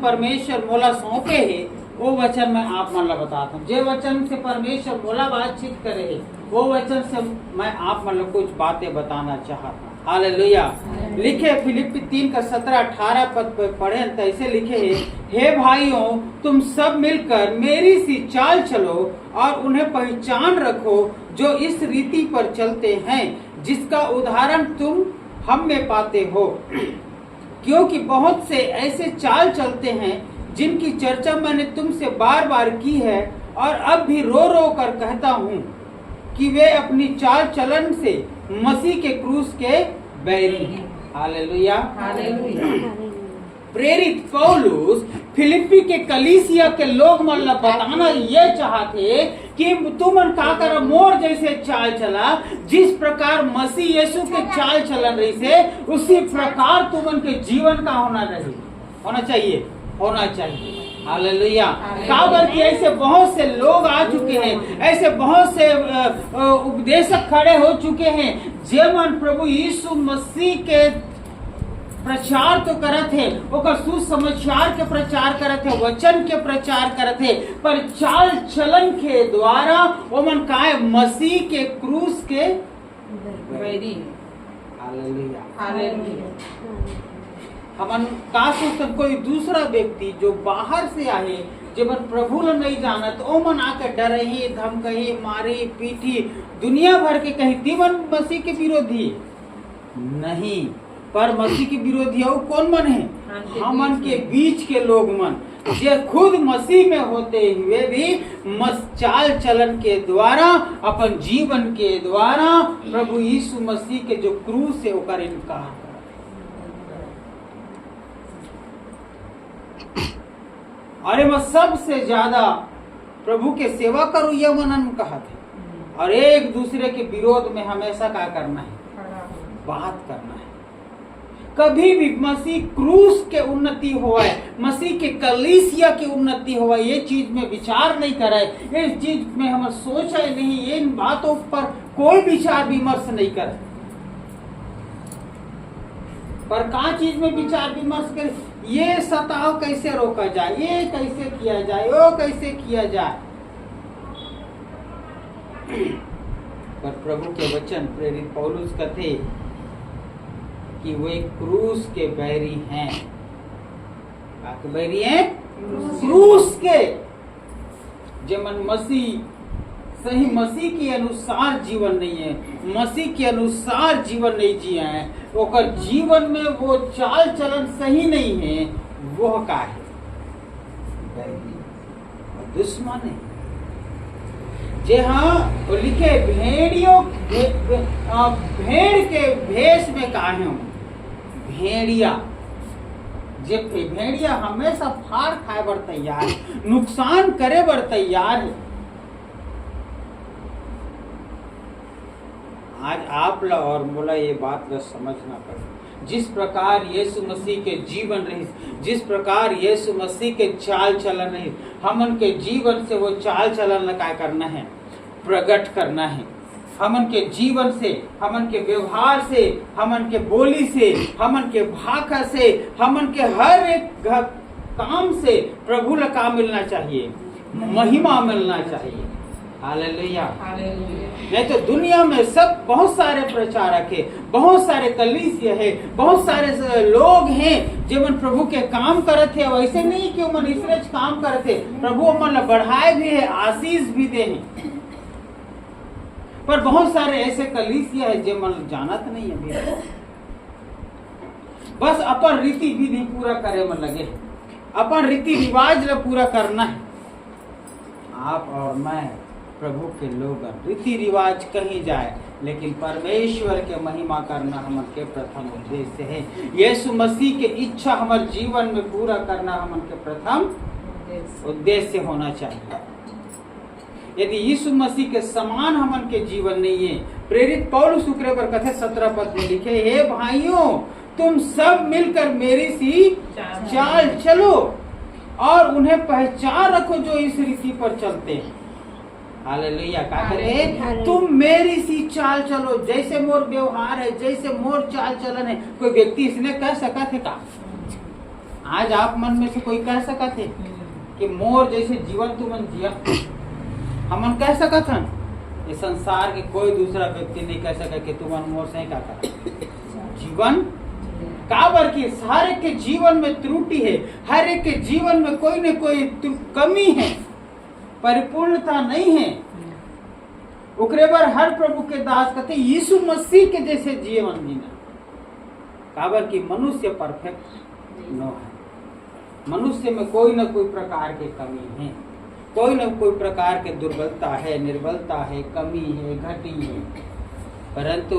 परमेश्वर मोला सौंपे है वो वचन मैं आप मन ला बताता हूँ। जे वचन से परमेश्वर मोला बातचीत करे है वो वचन से मैं आप मन ला कुछ बातें बताना चाहता हूँ। हालेलुया। लिखे फिलिप्पी 3 का 17-18 पद पे पढ़े तो ऐसे लिखे है, हे भाइयों तुम सब मिलकर मेरी सी चाल चलो और उन्हें पहचान रखो जो इस रीति पर चलते हैं जिसका उदाहरण तुम हम में पाते हो, क्योंकि बहुत से ऐसे चाल चलते हैं जिनकी चर्चा मैंने तुमसे बार बार की है और अब भी रो रो कर कहता हूँ कि वे अपनी चाल चलन से मसीह के क्रूस के बैरी हैं। हालेलुया। प्रेरित पौलुस फिलिप्पी के कलीसिया के लोग मतलब बताना ये चाहते कि तुमन का कर मोर जैसे चाल चला, जिस प्रकार मसीह यीशु के चाल चलन रही से उसी प्रकार तुमन के जीवन का होना चाहिए। हालेलुया। काबर कि ऐसे बहुत से लोग आ चुके हैं, ऐसे बहुत से उपदेशक खड़े हो चुके हैं जेमन प्रभु यीशु मसीह के प्रचार तो करत है, ओकर सुसमाचार के प्रचार करत है, वचन के प्रचार करत है, पर चाल चलन के द्वारा ओमन काय मसीह के क्रूस के बैरी। हालेलुया। हमन का सोचते कोई दूसरा व्यक्ति जो बाहर से आए जब प्रभु ला नहीं जानत ओमन आके डरही धमकही मारी पीटी दुनिया भर के कहीं तीवन मसीह के विरोधी नहीं, पर मसीह के विरोधी हो कौन मन है? हमन के बीच के लोग मन जे खुद मसीह में होते हुए भी चाल चलन के द्वारा अपन जीवन के द्वारा प्रभु यीशु मसीह के जो क्रूस है ओकर इनकार। अरे मैं सबसे ज्यादा प्रभु के सेवा करूं ये मनन कहा थे, और एक दूसरे के विरोध में हमेशा क्या करना है? बात करना है। कभी भी मसीह क्रूस के उन्नति हुआ है, मसीह के कलीसिया की उन्नति हुआ, ये चीज में विचार नहीं करे, इस चीज में हम सोचा ही नहीं, इन बातों पर कोई विचार विमर्श नहीं करे। पर कहाँ चीज में विचार विमर्श करे? ये सताव कैसे रोका जाए, ये कैसे किया जाए, वो कैसे किया जाए। पर प्रभु के वचन प्रेरित पौलुस कहते कि वे क्रूस के बैरी हैं। बैरी हैं क्रूस के। जमन मसीह सही मसीह के अनुसार जीवन नहीं है, मसीह के अनुसार जीवन नहीं जिया है, ओकर जीवन में वो चाल चलन सही नहीं है, वो का है दुश्मन है। जे हाँ वो लिखे भेड़ के भेष में का है भेड़िया। जे भेड़िया हमेशा फाड़ खाए बर तैयार, नुकसान करे बर तैयार है। आज आप ला और मोला ये बात ला समझना पड़े, जिस प्रकार यीशु मसीह के जीवन रही, जिस प्रकार यीशु मसीह के चाल चलन रही, हमन के जीवन से वो चाल चलन का करना है, प्रकट करना है। हमन के जीवन से, हमन के व्यवहार से, हमन के बोली से, हमन के भाषा से, हमन के हर एक काम से प्रभु ला का मिलना चाहिए, महिमा मिलना चाहिए। हालेलुया। नहीं तो दुनिया में सब बहुत सारे प्रचारक है, बहुत सारे कलीसिया है, बहुत सारे लोग हैं जो मन प्रभु के काम करते हैं। वैसे नहीं कि मन इसलिए काम करते, प्रभु मन बढ़ाए भी है, आशीष भी दे है। पर बहुत सारे ऐसे कलीसिया है जो मन जानत नहीं है, बस अपन रीति विधि पूरा करे में लगे, अपन रीति रिवाज ला पूरा करना है। आप और मैं प्रभु के लोग रीति रिवाज कहीं जाए, लेकिन परमेश्वर के महिमा करना हमन के प्रथम उद्देश्य है। यीशु मसीह के इच्छा हमारे जीवन में पूरा करना हमन के प्रथम उद्देश्य होना चाहिए। यदि यीशु मसीह के समान हमन के जीवन नहीं है, प्रेरित पौलुस शुक्र पर कथे 17 पद में लिखे, हे भाइयों तुम सब मिलकर मेरी सी चाल चलो और उन्हें पहचान रखो जो इस रीति पर चलते हैं। हालेलुया। क्या करे? तुम मेरी सी चाल चलो, जैसे मोर व्यवहार है, जैसे मोर चाल चलन है। कोई व्यक्ति इसने कह सका थे का? आज आप मन में से कोई कह सकत है कि मोर जैसे जीवन तू मन जिया? हमन कह सकत हन? ये संसार के कोई दूसरा व्यक्ति नहीं कह सका कि तू मन मोर से का कर जीवन काबर की हर एक के जीवन में त्रुटि है, हर एक के जीवन में कोई न कोई कमी है, परिपूर्णता नहीं है। उकरे बार हर प्रभु के दास कहते यीशु मसीह के जैसे जीवन जीना। काबर की मनुष्य परफेक्ट न है, मनुष्य में कोई न कोई प्रकार के कमी है, कोई न कोई प्रकार के दुर्बलता है, निर्बलता है, कमी है, घटी है। परंतु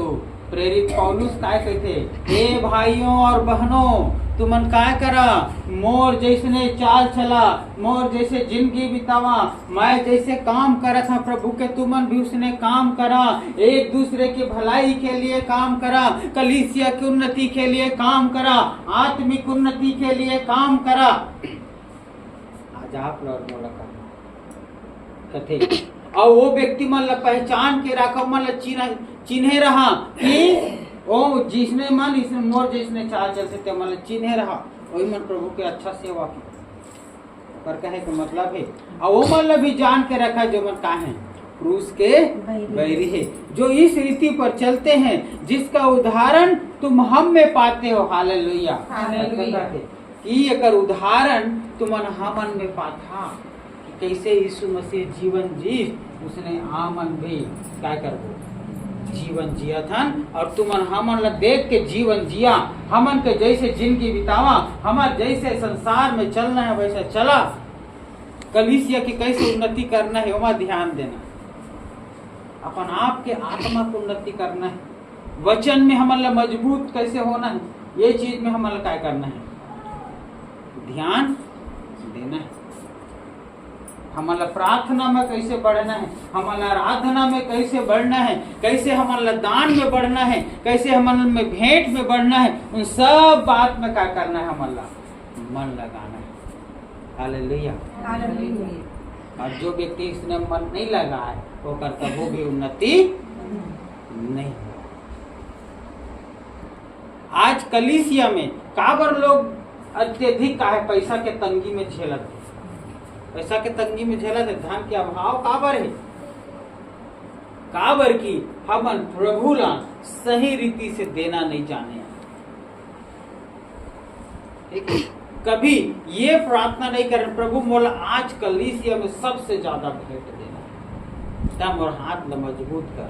प्रेरित पौलुस काय कहते, हे भाइयों और बहनों, तुमन काय करा, मोर जैसने चाल चला, मोर जैसे जिंदगी बितावा, मैं जैसे काम करा था प्रभु के, तुमन भी उसने काम करा। एक दूसरे की भलाई के लिए काम करा, कलीसिया की उन्नति के लिए काम करा, आत्मिक उन्नति के लिए काम करा। आज आप लोग कथे और वो व्यक्ति मन ला पहचान के रखा, मन ला चिन्हे रहा कि ओ जिसने मन इसने मोर जिसने चाल चलते ते मन चिन्हे रहा, वही मन प्रभु के अच्छा सेवा की पर कहे के मतलब है। और वो मन ला भी जान के रखा जो मन का है क्रूस के बैरी है, जो इस रीति पर चलते हैं जिसका उदाहरण तुम हम में पाते हो। हालेलुया। कि एकर उदाहरण तुमन हमन में पाथा कि कैसे यीशु मसीह जीवन जी, उसने आमन भी क्या कर जीवन जिया था, और तुमन हमन ला देख के जीवन जिया, हमन के जैसे जिंदगी बितावा, हमार जैसे संसार में चलना है वैसा चला। कलीसिया की कैसे उन्नति करना है वहाँ ध्यान देना, अपन आप के आत्मा को उन्नति करना है, वचन में हमन ला मजबूत कैसे होना है, ये चीज में हमन ला क्या करना है, ध्यान देना है। हमारा प्रार्थना में कैसे बढ़ना है, हमारा आराधना में कैसे बढ़ना है, कैसे हमारा दान में बढ़ना है, कैसे हमारे में भेंट में बढ़ना है, उन सब बात में क्या करना है, हमारा मन लगाना है। हालेलुया। और जो व्यक्ति इसने मन नहीं लगा है वो करता वो भी उन्नति नहीं। आज कलीसिया में काबर लोग अत्यधिक का है पैसा के तंगी में झेलत, पैसा के तंगी में झेलत है, धन के अभाव काबर है, काबर की हमन प्रभु ला सही रीति से देना नहीं जाने। कभी ये प्रार्थना नहीं करें प्रभु मोला आज कलीसिया में सबसे ज्यादा भेंट देना, तब और हाथ ला मजबूत कर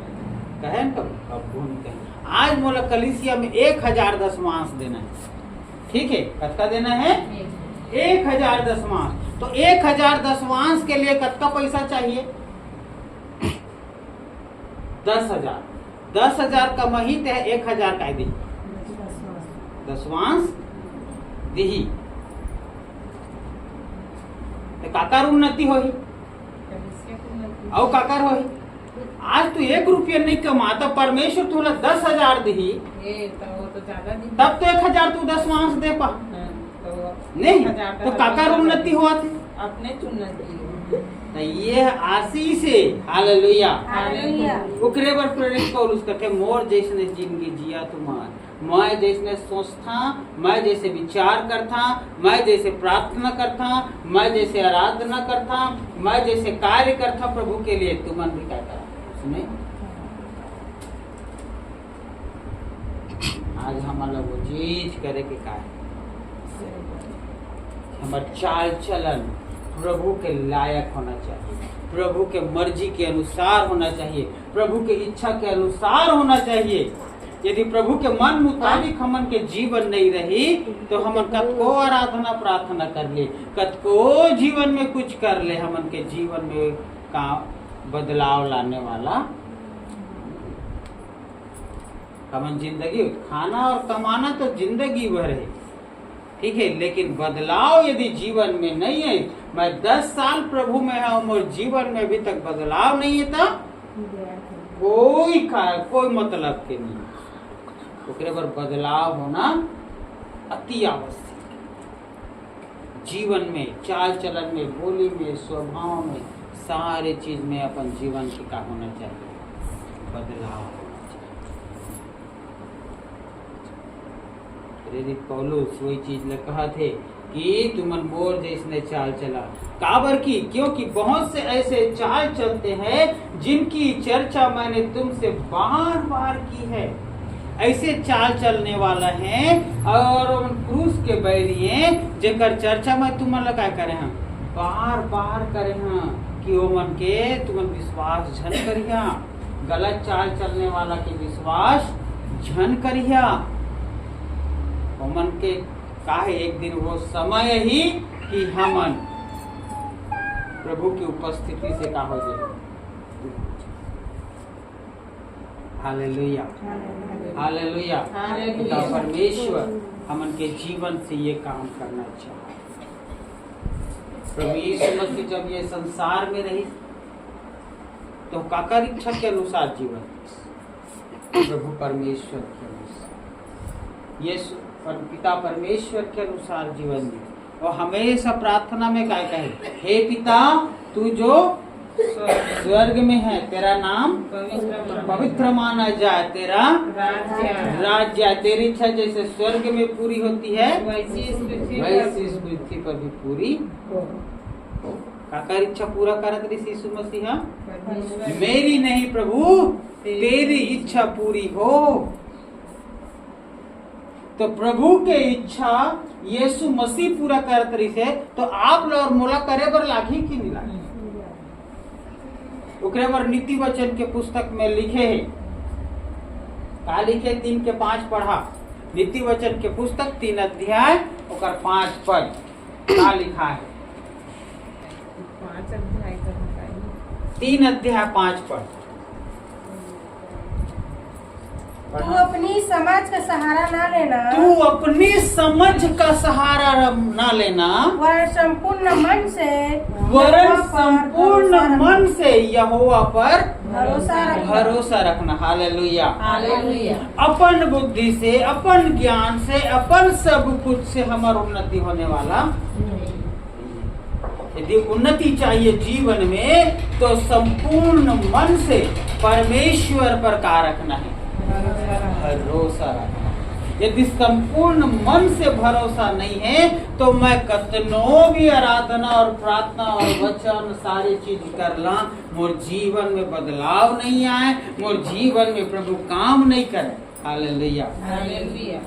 कहे कभी आज मोला कलीसिया में 1000 दशमांश देना है। ठीक है, कत्ता देना है 1000 दशमांश। तो 1000 दशमांश के लिए कितना पैसा चाहिए, 10,000। 10,000 का महित है, 1000 का दी दशमांश दी तो काकर उन्नति होही और काकर होही। आज तू 1 रुपया नहीं कमाता, परमेश्वर तुला 10,000 दी तब तो 1000 तू दशमांश दे पा नहीं, तो काकर उन्नति हुआ थे अपने उन्नति। ये आशीष है। हालेलुया। उकरे बर प्रेरित पौलुस कहते मोर जैसने जिंदगी जिया तुम्हार, मैं जैसने सोचता, मैं जैसे विचार करता, मैं जैसे प्रार्थना करता, मैं जैसे आराधना करता, मैं जैसे कार्य करता प्रभु के लिए, तुमन भी क्या करा उसमें। आज हमारा वो चीज करे के का हमार चाल चलन प्रभु के लायक होना चाहिए, प्रभु के मर्जी के अनुसार होना चाहिए, प्रभु के इच्छा के अनुसार होना चाहिए। यदि प्रभु के मन मुताबिक हमन के जीवन नहीं रही तो हमन कतको आराधना प्रार्थना कर ले, कतको जीवन में कुछ कर ले, हमन के जीवन में का बदलाव लाने वाला हमन जिंदगी खाना और कमाना तो जिंदगी भर है, ठीक है, लेकिन बदलाव यदि जीवन में नहीं है, मैं 10 साल प्रभु में हूँ और जीवन में अभी तक बदलाव नहीं है तो कोई मतलब के नहीं। ओकरे पर बदलाव होना अति आवश्यक। जीवन में, चाल चलन में, बोली में, स्वभाव में, सारे चीज में अपन जीवन की का होना चाहिए, बदलाव होना चाहिए। प्रेरित पौलुस वही चीज ले कहा थे कि तुमन मोर जैसने चाल चला। काबर की, क्योंकि बहुत से ऐसे चाल चलते हैं जिनकी चर्चा मैंने तुमसे बार बार की है। ऐसे चाल चलने वाला है और क्रूस के बैरी हैं जेकर चर्चा में तुमन लगा करे हैं, बार बार करे हैं कि वो मन के तुमन विश्वास झन करिया। गलत चाल चलने वाला के विश्वास झन करिया। वो मन के काहे एक दिन वो समय ही कि हमन प्रभु की उपस्थिति से का हो जाए। Hallelujah, hallelujah. पिता परमेश्वर हमन के जीवन से ये काम करना चाहता। प्रभु यीशु मसीह जब ये संसार में रही तो काकर इच्छा के अनुसार जीवन, प्रभु परमेश्वर के अनुसार, यीशु पिता परमेश्वर के अनुसार जीवन में। और हमेशा प्रार्थना में क्या कहे, हे पिता तू जो स्वर्ग में है, तेरा नाम पवित्र माना जाए, तेरा राज्य, तेरी इच्छा जैसे स्वर्ग में पूरी होती है वैसी इस पृथ्वी पर भी पूरी हो। काकर इच्छा पूरा करत रही यीशु मसीह, मेरी नहीं प्रभु तेरी इच्छा पूरी हो। तो प्रभु के इच्छा यीशु मसीह पूरा करत रही से, तो आप लोग मोला करे बर लागी कि नहीं लागी। ओकरे बर नीति वचन के पुस्तक में लिखे है, का लिखे 3 के 5 पढ़ा। नीति वचन के पुस्तक 3 अध्याय और 5 पद का लिखा है। 3 अध्याय 5 पद। तू अपनी समझ का सहारा ना लेना, तू अपनी समझ का सहारा ना लेना, वरन संपूर्ण मन से यहोवा पर भरोसा रखना। Hallelujah, hallelujah. अपन बुद्धि से, अपन ज्ञान से, अपन सब कुछ से हमारी उन्नति होने वाला। यदि उन्नति चाहिए जीवन में तो संपूर्ण मन से परमेश्वर पर का रखना है, भरोसा रखना। यदि संपूर्ण मन से भरोसा नहीं है तो मैं कतनो भी आराधना और प्रार्थना और वचन सारी चीज कर ला, मोर जीवन में बदलाव नहीं आए, मोर जीवन में प्रभु काम नहीं करे। Hallelujah, hallelujah.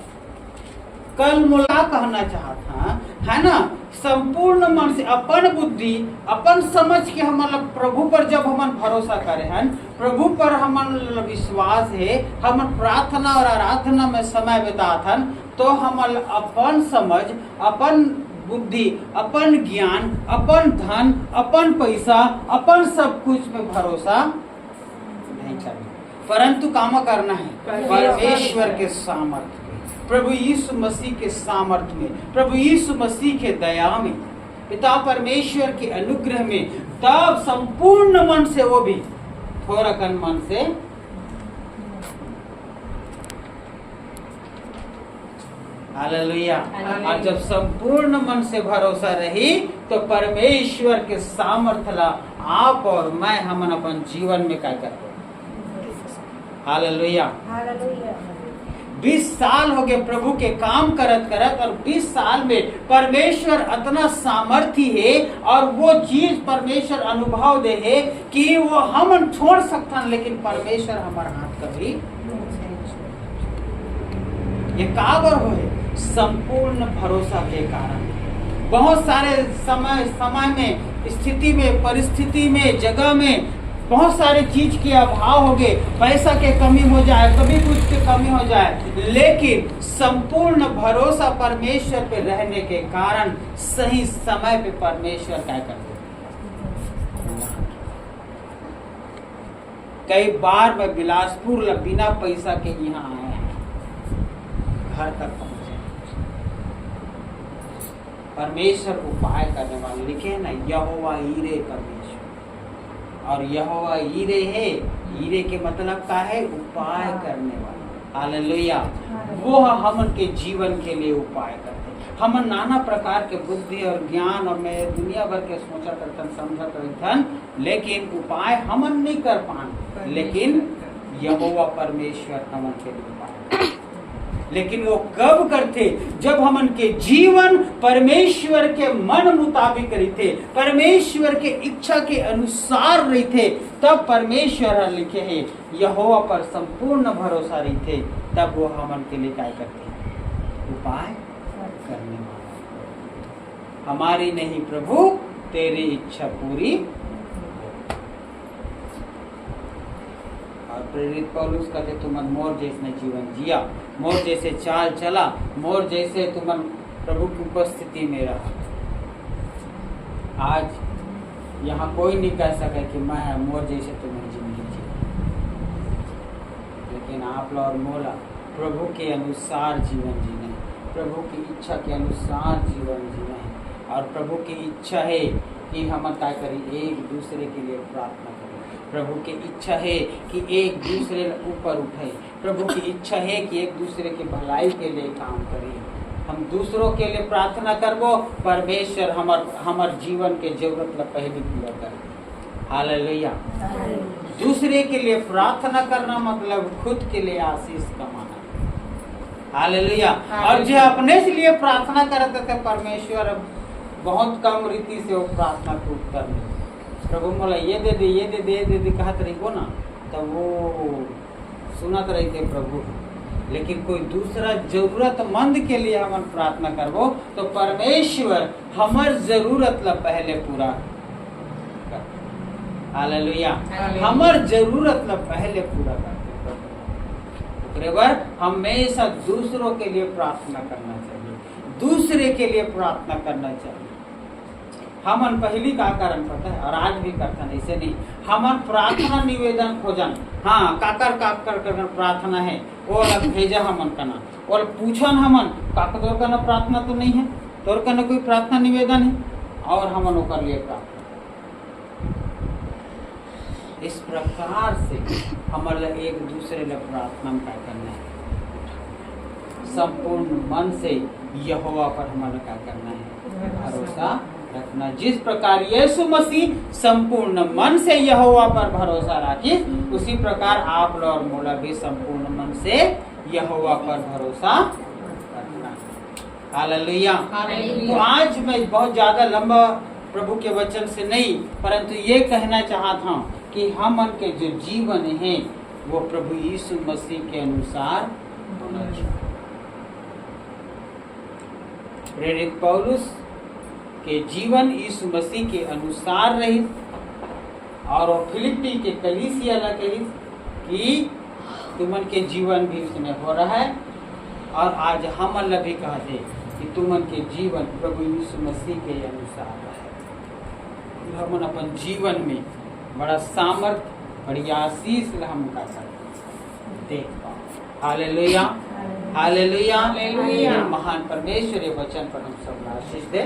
कल मुला कहना चाहता है ना, संपूर्ण मन से, अपन बुद्धि, अपन समझ के हमारा प्रभु पर जब हम भरोसा करे हैं, प्रभु पर हमारा विश्वास है, हम प्रार्थना और आराधना में समय बिताथन, तो हम अपन समझ, अपन बुद्धि, अपन ज्ञान, अपन धन, अपन पैसा, अपन सब कुछ में भरोसा नहीं करना, परंतु काम करना है परमेश्वर के सामर्थ्य, प्रभु यीशु मसीह के सामर्थ्य में, प्रभु यीशु मसीह के दया में, पिता परमेश्वर के अनुग्रह में। तब संपूर्ण मन से, वो भी थोड़कन मन से। हालेलुया। और जब संपूर्ण मन से भरोसा रही तो परमेश्वर के सामर्थ्य ला आप और मैं हमन अपन जीवन में क्या करते। Hallelujah, hallelujah. 20 साल हो गए प्रभु के काम करत करत, और 20 साल में परमेश्वर इतना सामर्थ्य है और वो चीज परमेश्वर अनुभव दे है कि वो हम छोड़ सकता, लेकिन परमेश्वर हमारे हाथ कभी ये काबर हो है, संपूर्ण भरोसा के कारण। बहुत सारे समय में, स्थिति में, परिस्थिति में, जगह में बहुत सारे चीज के अभाव हो गए, पैसा के कमी हो जाए, कभी कुछ के कमी हो जाए, लेकिन संपूर्ण भरोसा परमेश्वर पे रहने के कारण सही समय पे परमेश्वर क्या करते। कई बार मैं बिलासपुर बिना पैसा के यहाँ आया, घर तक पहुंचे। परमेश्वर उपाय करने वाले, लिखे ना यहोवा ईरे परमेश्वर, और यहोवा ईरे है, ईरे के मतलब का है उपाय करने वाला। हालेलुया। वो हमन के जीवन के लिए उपाय करते, हम नाना प्रकार के बुद्धि और ज्ञान और मैं दुनिया भर के सोचा करतन, समझा करतन, लेकिन उपाय हमन नहीं कर पान, लेकिन यहोवा परमेश्वर हमन के लिए उपाय। लेकिन वो कब करते, जब हमन के जीवन परमेश्वर के मन मुताबिक रहते, परमेश्वर के इच्छा के अनुसार रहते, तब परमेश्वर लिखे है यहोवा पर संपूर्ण भरोसा रहते, तब वो हमन के लिए क्या करते, उपाय करने वाला। हमारी नहीं प्रभु, तेरी इच्छा पूरी। और प्रेरित पौलुस कहते तुम मोर जैसे जीवन जिया, मोर जैसे चाल चला, मोर जैसे तुम प्रभु की उपस्थिति में रहा। आज यहाँ कोई नहीं कह सके कि मैं मोर जैसे तुम्हें जिंदगी जी, लेकिन आप लोग और मोला प्रभु के अनुसार जीवन जीना है, प्रभु की इच्छा के अनुसार जीवन जीना है। और प्रभु की इच्छा है कि हम क्या करें, एक दूसरे के लिए प्रार्थना करें। प्रभु की इच्छा है कि एक दूसरे ऊपर उठे। प्रभु की इच्छा है कि एक दूसरे की भलाई के लिए काम करें। हम दूसरों के लिए प्रार्थना करबो, परमेश्वर हमार जीवन के जरूरत ला पहले पूरा कर। हालेलुया। दूसरे के लिए प्रार्थना करना मतलब खुद के लिए आशीष कमाना। हालेलुया। और जो अपने से लिए प्रार्थना करते थे, परमेश्वर बहुत कम रीति से वो प्रार्थना को उत्तर मिले। प्रभु मोला ये दे दे, ये दे दे, ये दे दे कहत रही हो ना, तब वो सुनत रही थे प्रभु। लेकिन कोई दूसरा जरूरतमंद के लिए हम प्रार्थना करबो, तो परमेश्वर हमार जरूरत ला पहले पूरा कर। हालेलुया। हमार जरूरत ला पहले पूरा कर। हमेशा दूसरों के लिए प्रार्थना करना चाहिए, दूसरे के लिए प्रार्थना करना चाहिए। हमन पहली का कारण पता है, और आज भी करता नहीं, ऐसे नहीं। हमन प्रार्थना निवेदन खोजन, हाँ काकर कर प्रार्थना है, वो अलग भेजा हमन करना, और पूछन हमन काकर तोर करना प्रार्थना तो नहीं है, तोर करना कोई प्रार्थना निवेदन है, और हमन ओकर लिए प्रार्थना। इस प्रकार से हमारे एक दूसरे लिए प्रार्थना क्या करना है, संपूर्ण मन से यहोवा पर हमारा क्या करना है, भरोसा रखना। जिस प्रकार यीशु मसीह संपूर्ण मन से यहोवा पर भरोसा रखी, उसी प्रकार आप लोग और मोला भी संपूर्ण मन से यहोवा पर भरोसा रखना। हालेलुया। तो आज मैं बहुत ज्यादा लंबा प्रभु के वचन से नहीं, परंतु ये कहना चाहता हूँ कि हमन के जो जीवन है वो प्रभु यीशु मसीह के अनुसार होना चाहिए। प्रेरित पौलुस के जीवन यीशु मसीह के अनुसार रही, और वो फिलिप्पी के कलीसिया ला कही कि तुमन के जीवन भी उसमें हो रहा है। और आज हम अल्लाह भी कहते कि तुमन के जीवन प्रभु यीशु मसीह के अनुसार है। हम अपन जीवन में बड़ा सामर्थ, बड़ी आशीष हम का देख पाओ। हालेलुया, हालेलुया, महान परमेश्वर वचन पर हम सब आशीष दे।